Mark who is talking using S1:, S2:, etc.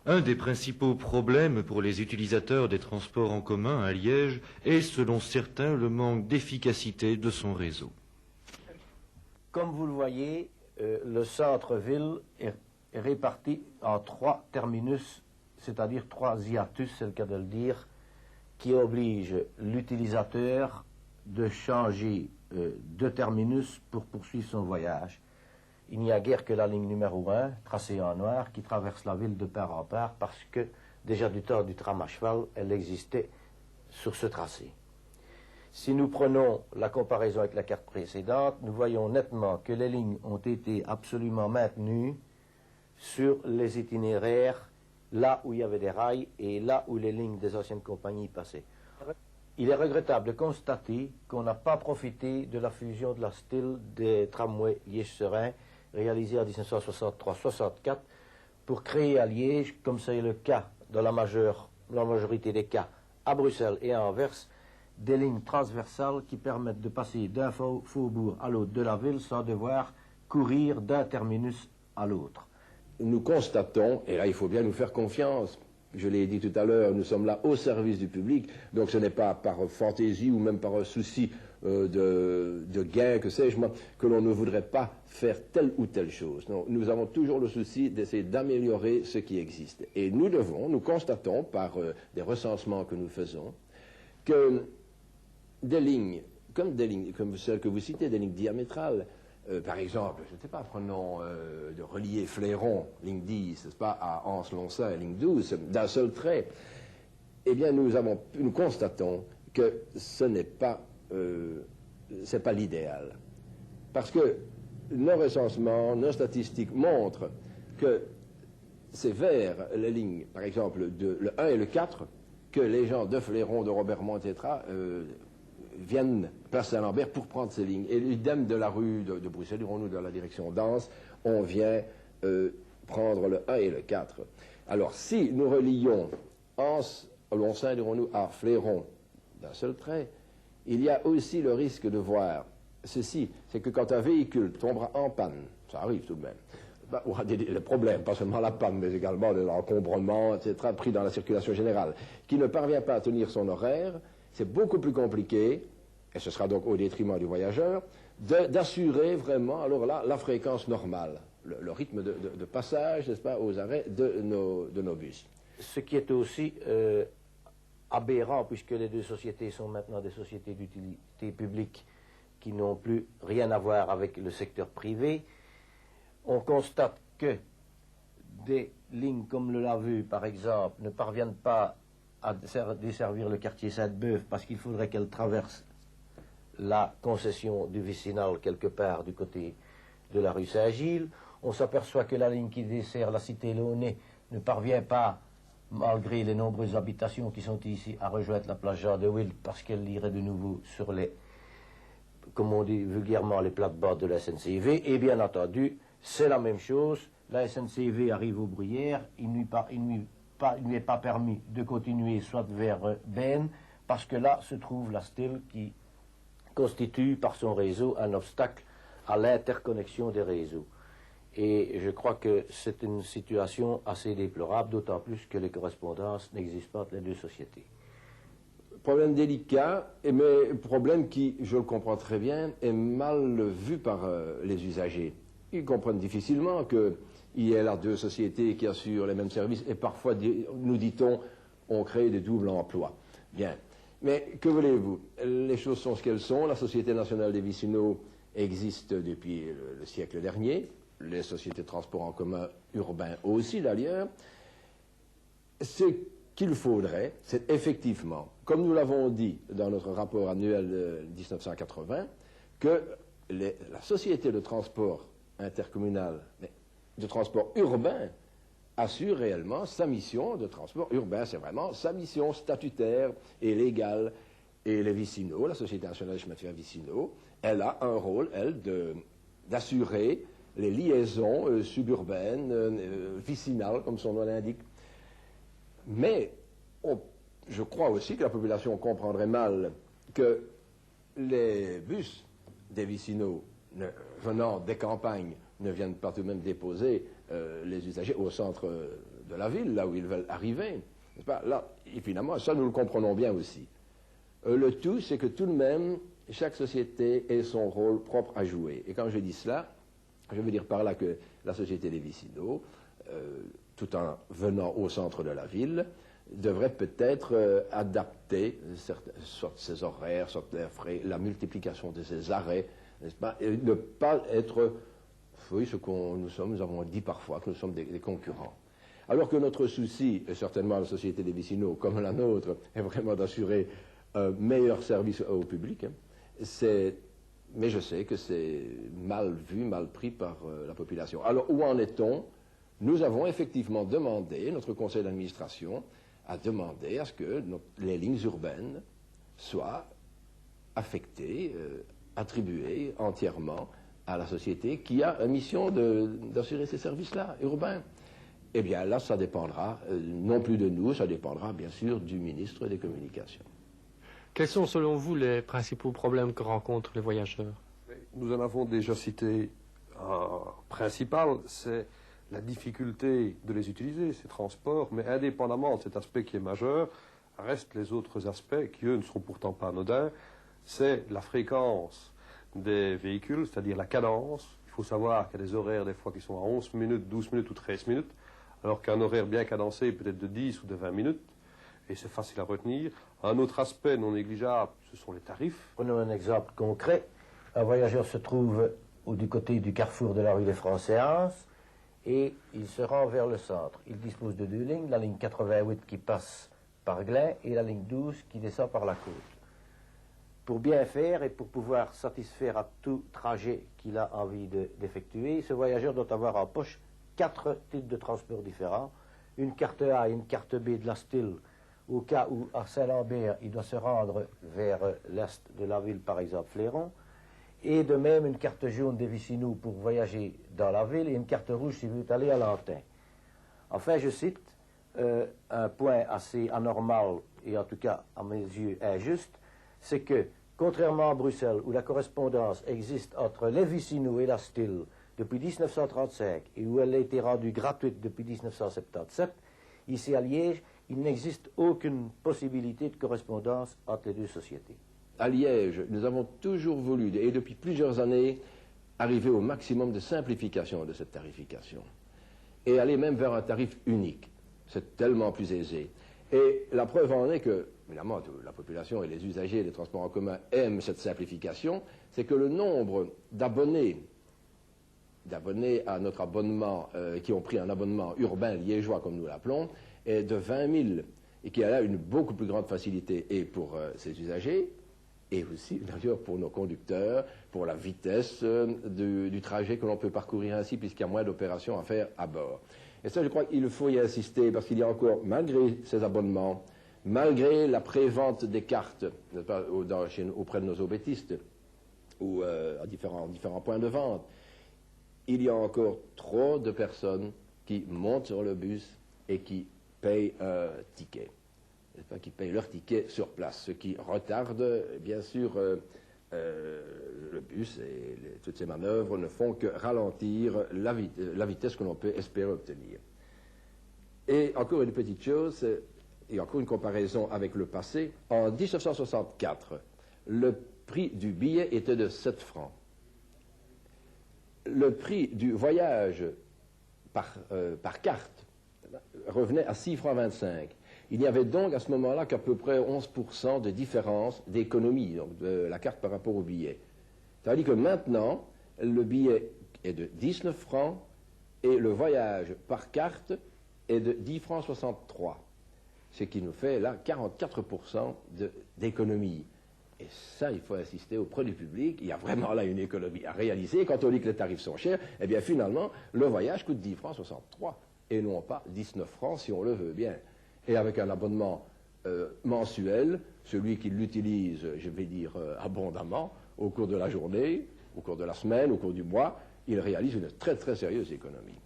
S1: Un des principaux problèmes pour les utilisateurs des transports en commun à Liège est, selon certains, le manque d'efficacité de son réseau.
S2: Comme vous le voyez, le centre-ville est réparti en 3 terminus, c'est-à-dire 3 hiatus, c'est le cas de le dire, qui obligent l'utilisateur de changer de terminus pour poursuivre son voyage. Il n'y a guère que la ligne numéro 1, tracée en noir, qui traverse la ville de part en part, parce que déjà du temps du tram à cheval, elle existait sur ce tracé. Si nous prenons la comparaison avec la carte précédente, nous voyons nettement que les lignes ont été absolument maintenues sur les itinéraires, là où il y avait des rails et là où les lignes des anciennes compagnies passaient. Il est regrettable de constater qu'on n'a pas profité de la fusion de la STIL des tramways Liège-Serein, réalisée en 1963-64, pour créer à Liège, comme c'est le cas dans la majorité des cas, à Bruxelles et à Anvers, des lignes transversales qui permettent de passer d'un faubourg à l'autre de la ville sans devoir courir d'un terminus à l'autre.
S3: Nous constatons, et là il faut bien nous faire confiance, je l'ai dit tout à l'heure, nous sommes là au service du public, donc ce n'est pas par fantaisie ou même par souci de gain, que sais-je moi, que l'on ne voudrait pas faire telle ou telle chose. Non, nous avons toujours le souci d'essayer d'améliorer ce qui existe. Et nous constatons par des recensements que nous faisons, que des lignes, comme celles que vous citez, des lignes diamétrales, par exemple, je ne sais pas, prenons de relier Fléron, ligne 10, n'est-ce pas, à Anse-Lonsin, ligne 12, d'un seul trait, eh bien nous constatons que ce n'est pas, c'est pas l'idéal. Parce que nos recensements, nos statistiques montrent que c'est vers les lignes, par exemple, le 1 et le 4, que les gens de Fléron, de Robermont, etc., viennent place Saint-Lambert pour prendre ces lignes. Et l'idem de la rue de Bruxelles, dirons-nous, dans la direction d'Anse, on vient prendre le 1 et le 4. Alors, si nous relions Anse, Lonsin, dirons-nous, à Fléron, d'un seul trait, il y a aussi le risque de voir ceci, c'est que quand un véhicule tombera en panne, ça arrive tout de même, ben, aura des problèmes, pas seulement la panne, mais également de l'encombrement, etc., pris dans la circulation générale, qui ne parvient pas à tenir son horaire, c'est beaucoup plus compliqué, et ce sera donc au détriment du voyageur, d'assurer vraiment, alors là, la fréquence normale, le rythme de passage, n'est-ce pas, aux arrêts de nos bus.
S2: Ce qui est aussi aberrant, puisque les deux sociétés sont maintenant des sociétés d'utilité publique qui n'ont plus rien à voir avec le secteur privé, on constate que des lignes comme le Laveu, par exemple, ne parviennent pas à desservir le quartier Sainte-Beuve parce qu'il faudrait qu'elle traverse la concession du vicinal quelque part du côté de la rue Saint-Gilles. On s'aperçoit que la ligne qui dessert la cité Launay ne parvient pas, malgré les nombreuses habitations qui sont ici, à rejoindre la place Jean de Wild parce qu'elle irait de nouveau sur les, comme on dit vulgairement, les plates-bandes de la SNCV. Et bien entendu, c'est la même chose. La SNCV arrive aux Bruyères, il ne lui est pas permis de continuer soit vers Ben, parce que là se trouve la STIL qui constitue par son réseau un obstacle à l'interconnexion des réseaux. Et je crois que c'est une situation assez déplorable, d'autant plus que les correspondances n'existent pas entre les deux sociétés.
S3: Problème délicat, mais problème qui, je le comprends très bien, est mal vu par les usagers. Ils comprennent difficilement qu'il y ait là deux sociétés qui assurent les mêmes services et parfois, nous dit-on, on crée des doubles emplois. Bien. Mais que voulez-vous? Les choses sont ce qu'elles sont. La Société nationale des vicinaux existe depuis le siècle dernier. Les sociétés de transport en commun urbains aussi, d'ailleurs. Ce qu'il faudrait, c'est effectivement, comme nous l'avons dit dans notre rapport annuel de 1980, que la société de transport intercommunal, mais de transport urbain, assure réellement sa mission de transport urbain. C'est vraiment sa mission statutaire et légale. Et les vicinaux, la Société nationale des chemins de fer vicinaux, elle a un rôle, elle, d'assurer les liaisons suburbaines, vicinales, comme son nom l'indique. Mais je crois aussi que la population comprendrait mal que les bus des vicinaux venant des campagnes ne viennent pas tout de même déposer les usagers au centre de la ville, là où ils veulent arriver. N'est-ce pas? Là, et finalement, ça, nous le comprenons bien aussi. Le tout, c'est que tout de même, chaque société ait son rôle propre à jouer. Et quand je dis cela, je veux dire par là que la Société des Vicinaux, tout en venant au centre de la ville, devrait peut-être adapter soit ses horaires, soit la multiplication de ses arrêts, n'est-ce pas, et ne pas être, oui, ce qu'on nous sommes, nous avons dit parfois que nous sommes des concurrents. Alors que notre souci, et certainement la Société des Vicinaux, comme la nôtre, est vraiment d'assurer un meilleur service au public, hein, mais je sais que c'est mal vu, mal pris par la population. Alors, où en est-on? Nous avons effectivement demandé, notre conseil d'administration a demandé à ce que les lignes urbaines soient affectées, attribuées entièrement à la société qui a une mission d'assurer ces services-là, urbains. Eh bien là, ça dépendra non plus de nous, ça dépendra bien sûr du ministre des Communications.
S4: Quels sont selon vous les principaux problèmes que rencontrent les voyageurs?
S5: Nous en avons déjà cité un principal, c'est la difficulté de les utiliser, ces transports, mais indépendamment de cet aspect qui est majeur, restent les autres aspects qui, eux, ne sont pourtant pas anodins. C'est la fréquence des véhicules, c'est-à-dire la cadence. Il faut savoir qu'il y a des horaires des fois qui sont à 11 minutes, 12 minutes ou 13 minutes, alors qu'un horaire bien cadencé peut être de 10 ou de 20 minutes, et c'est facile à retenir. Un autre aspect non négligeable, ce sont les tarifs.
S2: Prenons un exemple concret. Un voyageur se trouve du côté du carrefour de la rue des Françaises et il se rend vers le centre. Il dispose de deux lignes, la ligne 88 qui passe par Glin et la ligne 12 qui descend par la côte. Pour bien faire et pour pouvoir satisfaire à tout trajet qu'il a envie d'effectuer, ce voyageur doit avoir en poche 4 types de transports différents. Une carte A et une carte B de la style, au cas où à Saint-Lambert, il doit se rendre vers l'est de la ville, par exemple Fléron. Et de même une carte jaune des Vicinaux pour voyager dans la ville et une carte rouge s'il veut aller à Lantin. Enfin, je cite un point assez anormal et en tout cas à mes yeux injuste, c'est que contrairement à Bruxelles où la correspondance existe entre les Vicinaux et la Stille depuis 1935 et où elle a été rendue gratuite depuis 1977, ici à Liège, il n'existe aucune possibilité de correspondance entre les deux sociétés.
S3: À Liège, nous avons toujours voulu, et depuis plusieurs années, arriver au maximum de simplification de cette tarification. Et aller même vers un tarif unique. C'est tellement plus aisé. Et la preuve en est que, évidemment, la population et les usagers des transports en commun aiment cette simplification, c'est que le nombre d'abonnés à notre abonnement, qui ont pris un abonnement urbain liégeois, comme nous l'appelons, est de 20 000, et qui a là une beaucoup plus grande facilité, et pour ces usagers, et aussi, d'ailleurs, pour nos conducteurs, pour la vitesse du trajet que l'on peut parcourir ainsi, puisqu'il y a moins d'opérations à faire à bord. Et ça, je crois qu'il faut y insister, parce qu'il y a encore, malgré ces abonnements, malgré la prévente des cartes, pas, auprès de nos aubétistes, ou à différents points de vente, il y a encore trop de personnes qui montent sur le bus et qui payent un ticket. Qui payent leur ticket sur place, ce qui retarde, bien sûr, le bus et toutes ces manœuvres ne font que ralentir la vitesse que l'on peut espérer obtenir. Et encore une petite chose, et encore une comparaison avec le passé, en 1964, le prix du billet était de 7 francs. Le prix du voyage par carte revenait à 6 francs 25. Il n'y avait donc à ce moment-là qu'à peu près 11% de différence d'économie, donc de la carte par rapport au billet. C'est-à-dire que maintenant, le billet est de 19 francs et le voyage par carte est de 10 francs 63. Ce qui nous fait là 44% d'économie. Et ça, il faut insister auprès du public, il y a vraiment là une économie à réaliser. Et quand on dit que les tarifs sont chers, eh bien finalement, le voyage coûte 10 francs 63 et non pas 19 francs si on le veut bien. Et avec un abonnement mensuel, celui qui l'utilise, je vais dire, abondamment, au cours de la journée, au cours de la semaine, au cours du mois, il réalise une très très sérieuse économie.